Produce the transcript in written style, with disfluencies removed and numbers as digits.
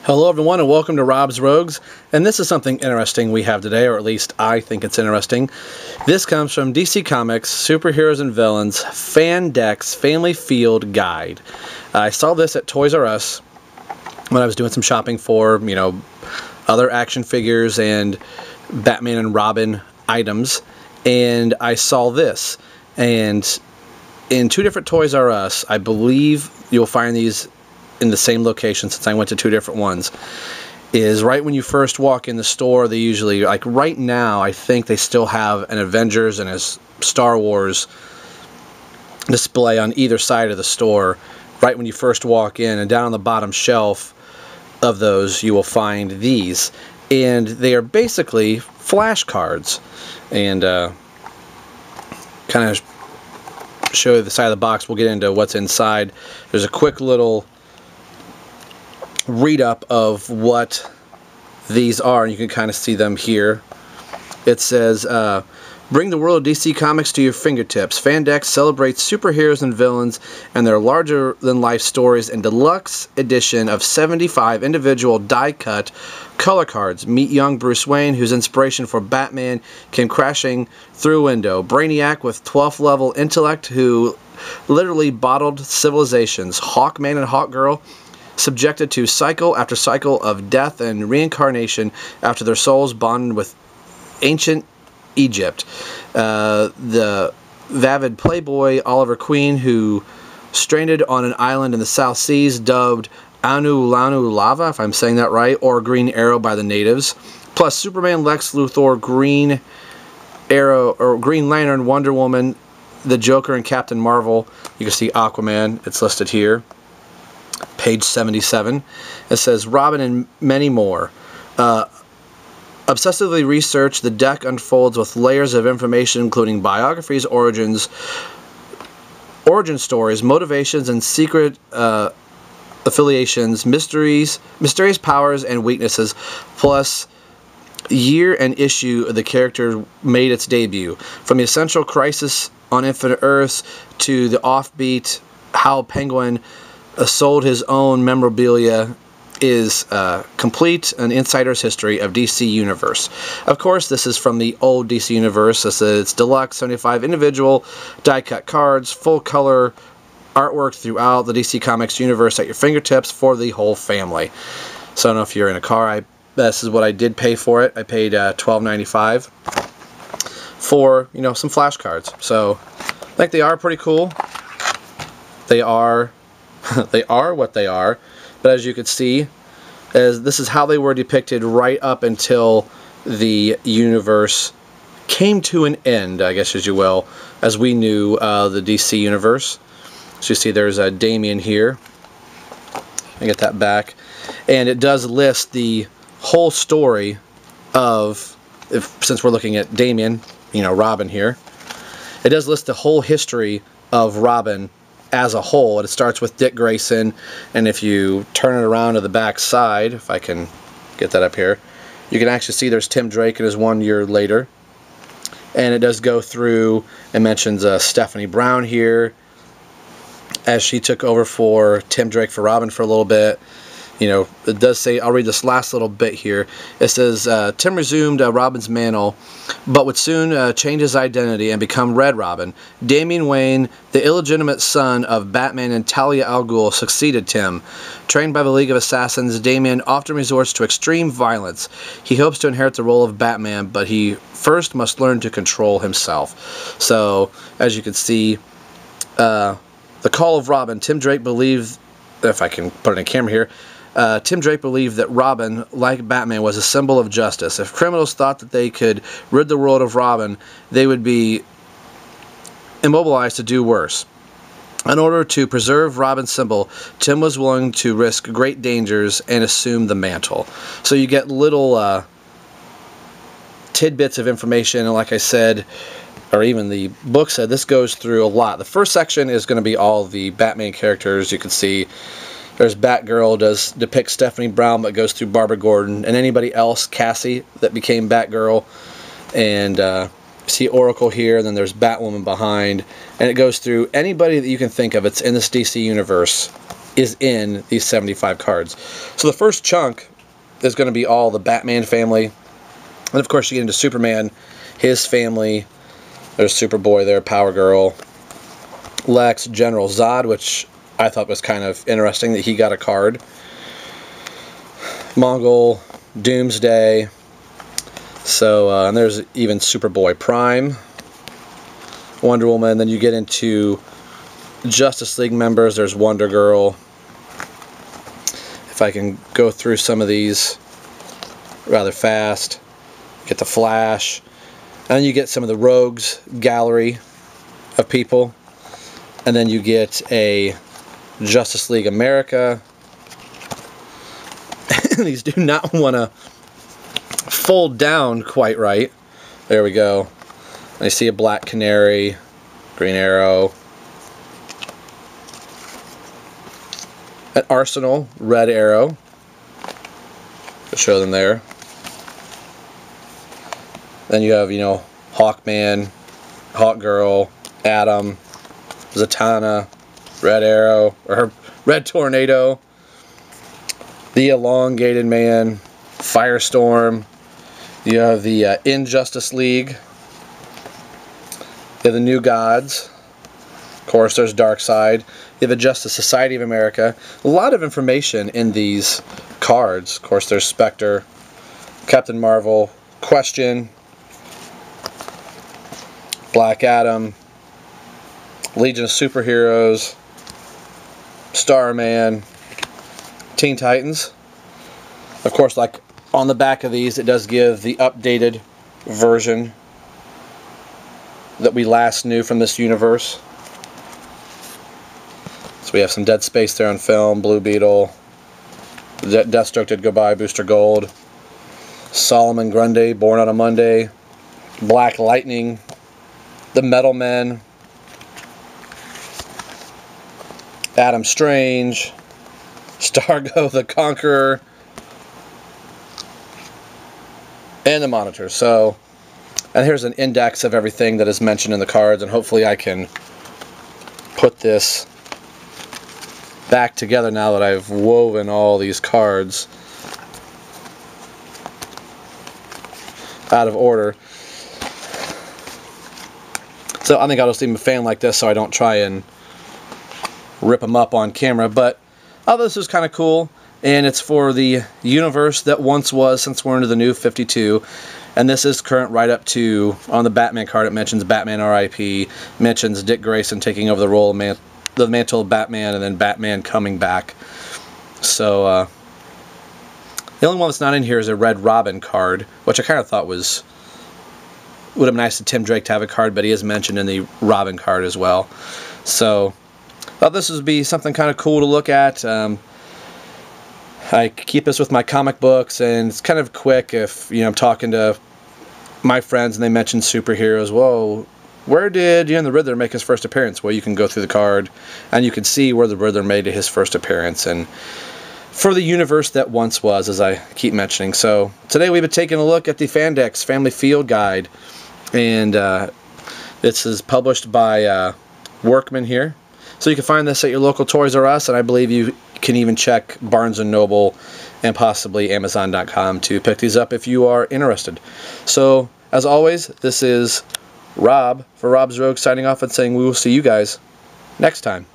Hello everyone and welcome to Rob's Rogues, and this is something interesting we have today, or at least I think it's interesting. This comes from DC Comics Superheroes and Villains Fandex Family Field Guide. I saw this at Toys R Us when I was doing some shopping for, other action figures and Batman and Robin items, and I saw this, and in two different Toys R Us, I believe you'll find these in the same location since I went to two different ones, is right when you first walk in the store. They usually, like right now, I think they still have an Avengers and a Star Wars display on either side of the store right when you first walk in, and down on the bottom shelf of those you will find these, and they are basically flashcards. And kind of show you the side of the box. We'll get into what's inside. There's a quick little read-up of what these are, and you can kind of see them here. It says, bring the world of DC Comics to your fingertips. Fandex celebrates superheroes and villains and their larger-than-life stories in deluxe edition of 75 individual die-cut color cards. Meet young Bruce Wayne, whose inspiration for Batman came crashing through a window. Brainiac with 12th level intellect who literally bottled civilizations. Hawkman and Hawkgirl subjected to cycle after cycle of death and reincarnation after their souls bonded with ancient Egypt. The Vavid Playboy Oliver Queen, who stranded on an island in the South Seas, dubbed Anu Lanu Lava, if I'm saying that right, or Green Arrow by the natives. Plus Superman, Lex Luthor, Green Arrow, or Green Lantern, Wonder Woman, the Joker, and Captain Marvel. You can see Aquaman. It's listed here. Page 77. It says Robin and many more. Obsessively research, the deck unfolds with layers of information including biographies, origin stories, motivations, and secret affiliations, mysterious powers and weaknesses, plus year and issue the character made its debut. From the essential Crisis on Infinite Earths to the offbeat how Penguin sold his own memorabilia is complete an insider's history of DC Universe. Of course, this is from the old DC Universe. It's deluxe 75 individual die-cut cards, full color artwork throughout the DC Comics universe at your fingertips for the whole family. So I don't know if you're in a car. This is what I did pay for it. I paid $12.95 for some flashcards. So I think they are pretty cool. They are what they are, but as you can see, this is how they were depicted right up until the universe came to an end, I guess as you will, as we knew the DC universe. So you see there's a Damian here. I get that back, and it does list the whole story of, since we're looking at Damian, Robin here, it does list the whole history of Robin as a whole. It starts with Dick Grayson, and if you turn it around to the back side, if I can get that up here, you can actually see there's Tim Drake and his 1 year later. And it does go through and mentions Stephanie Brown here, as she took over for Tim Drake for Robin for a little bit. It does say, I'll read this last little bit here. It says, Tim resumed Robin's mantle, but would soon change his identity and become Red Robin. Damian Wayne, the illegitimate son of Batman and Talia al Ghul, succeeded Tim. Trained by the League of Assassins, Damian often resorts to extreme violence. He hopes to inherit the role of Batman, but he first must learn to control himself. So, as you can see, the Call of Robin, Tim Drake believed, if I can put it in camera here, Tim Drake believed that Robin, like Batman, was a symbol of justice. If criminals thought that they could rid the world of Robin, they would be immobilized to do worse. In order to preserve Robin's symbol, Tim was willing to risk great dangers and assume the mantle. So you get little tidbits of information, and like I said, or even the book said, this goes through a lot. The first section is going to be all the Batman characters. You can see there's Batgirl, does depict Stephanie Brown, but goes through Barbara Gordon and anybody else, Cassie, that became Batgirl, and see Oracle here, and then there's Batwoman behind, and it goes through anybody that you can think of. It's in this DC universe is in these 75 cards. So the first chunk is going to be all the Batman family. And of course you get into Superman, his family. There's Superboy there, Power Girl, Lex, General Zod, which I thought was kind of interesting that he got a card. Mongol, Doomsday. So, and there's even Superboy Prime, Wonder Woman. Then you get into Justice League members. There's Wonder Girl. If I can go through some of these rather fast. Get the Flash. And then you get some of the Rogues gallery of people. And then you get a Justice League America. These do not want to fold down quite right. There we go. I see a Black Canary, Green Arrow, an Arsenal, Red Arrow. I'll show them there. Then you have, you know, Hawkman, Hawkgirl, Atom, Zatanna, Red Arrow, or Red Tornado, the Elongated Man, Firestorm. You have the Injustice League. You have the New Gods. Of course, there's Darkseid. You have the Justice Society of America. A lot of information in these cards. Of course, there's Spectre, Captain Marvel, Question, Black Adam, Legion of Superheroes, Starman, Teen Titans. Of course, like on the back of these, it does give the updated version that we last knew from this universe. So we have some Dead Space there on film, Blue Beetle, Deathstroke did go by, Booster Gold, Solomon Grundy, Born on a Monday, Black Lightning, the Metal Men, Adam Strange, Stargo the Conqueror, and the Monitor. So, and here's an index of everything that is mentioned in the cards, and hopefully I can put this back together now that I've woven all these cards out of order. So I think I'll just leave them a fan like this so I don't try and rip them up on camera. But this is kind of cool, and it's for the universe that once was, since we're into the new 52. And this is current right up to, on the Batman card, it mentions Batman R.I.P., mentions Dick Grayson taking over the role of the mantle of Batman, and then Batman coming back. So, the only one that's not in here is a Red Robin card, which I kind of thought would have been nice to Tim Drake to have a card, but he is mentioned in the Robin card as well. So, thought this would be something kind of cool to look at. I keep this with my comic books, and it's kind of quick if, you know, I'm talking to my friends and they mention superheroes. Whoa, where did, you know, the Riddler make his first appearance? Well, you can go through the card and you can see where the Riddler made his first appearance, and for the universe that once was, as I keep mentioning. So today we've been taking a look at the Fandex Family Field Guide, and this is published by Workman here. So you can find this at your local Toys R Us, and I believe you can even check Barnes & Noble and possibly Amazon.com to pick these up if you are interested. So, as always, this is Rob for Rob's Rogue signing off and saying we will see you guys next time.